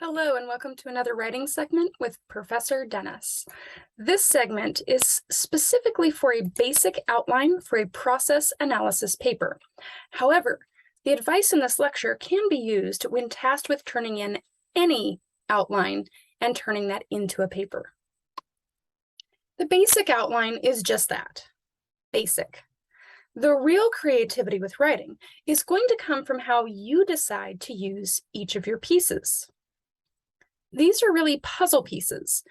Hello and welcome to another writing segment with Professor Dennis. This segment is specifically for a basic outline for a process analysis paper. However, the advice in this lecture can be used when tasked with turning in any outline and turning that into a paper. The basic outline is just that, basic. The real creativity with writing is going to come from how you decide to use each of your pieces. These are really puzzle pieces.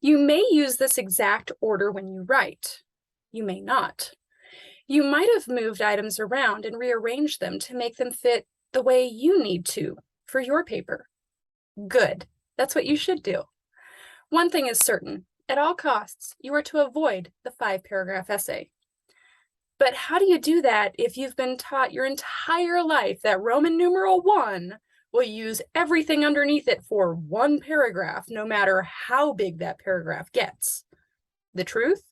You may use this exact order when you write. You may not. You might have moved items around and rearranged them to make them fit the way you need to for your paper. Good. That's what you should do. One thing is certain. At all costs, you are to avoid the 5-paragraph essay. But how do you do that if you've been taught your entire life that Roman numeral 1 will use everything underneath it for one paragraph, no matter how big that paragraph gets? The truth?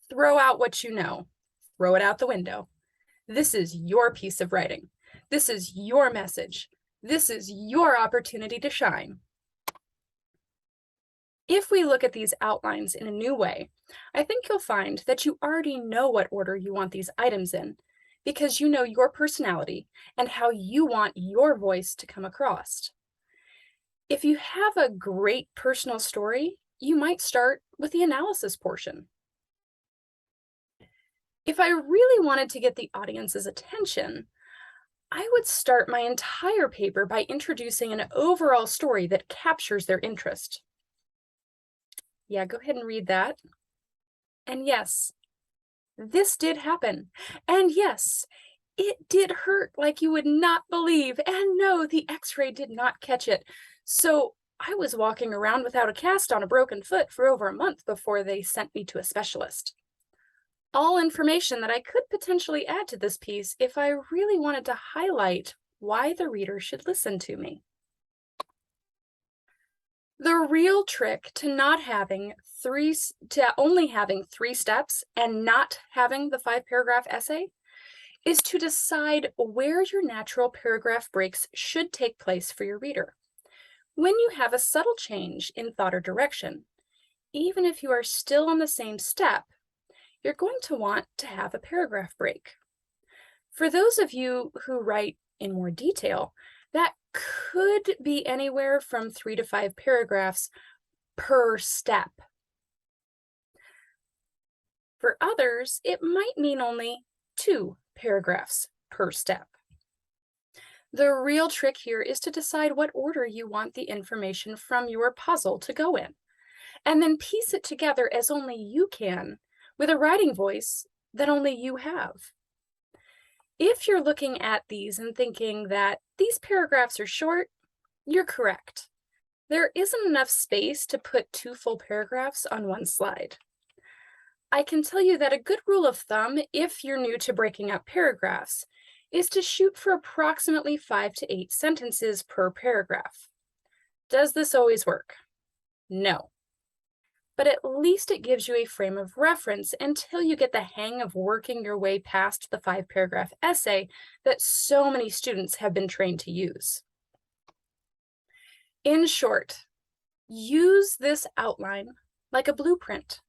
Throw out what you know. Throw it out the window. This is your piece of writing. This is your message. This is your opportunity to shine. If we look at these outlines in a new way, I think you'll find that you already know what order you want these items in, because you know your personality and how you want your voice to come across. If you have a great personal story, you might start with the analysis portion. If I really wanted to get the audience's attention, I would start my entire paper by introducing an overall story that captures their interest. Yeah, go ahead and read that. And yes, this did happen. And yes, it did hurt like you would not believe. And no, the x-ray did not catch it. So I was walking around without a cast on a broken foot for over a month before they sent me to a specialist. All information that I could potentially add to this piece if I really wanted to highlight why the reader should listen to me. The real trick to only having 3 steps and not having the 5-paragraph essay is to decide where your natural paragraph breaks should take place for your reader. When you have a subtle change in thought or direction, even if you are still on the same step, you're going to want to have a paragraph break. For those of you who write in more detail, that could be anywhere from 3 to 5 paragraphs per step. For others, it might mean only 2 paragraphs per step. The real trick here is to decide what order you want the information from your puzzle to go in, and then piece it together as only you can with a writing voice that only you have. If you're looking at these and thinking that these paragraphs are short, you're correct. There isn't enough space to put 2 full paragraphs on one slide. I can tell you that a good rule of thumb, if you're new to breaking up paragraphs, is to shoot for approximately 5 to 8 sentences per paragraph. Does this always work? No. But at least it gives you a frame of reference until you get the hang of working your way past the 5-paragraph essay that so many students have been trained to use. In short, use this outline like a blueprint,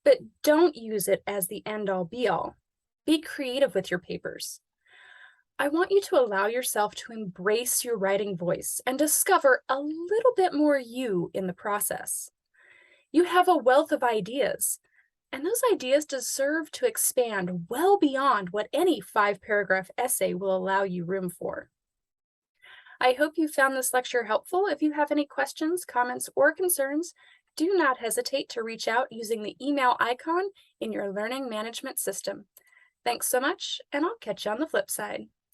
but don't use it as the end-all be-all. Be creative with your papers. I want you to allow yourself to embrace your writing voice and discover a little bit more you in the process. You have a wealth of ideas, and those ideas deserve to expand well beyond what any 5-paragraph essay will allow you room for. I hope you found this lecture helpful. If you have any questions, comments, or concerns, do not hesitate to reach out using the email icon in your learning management system. Thanks so much, and I'll catch you on the flip side.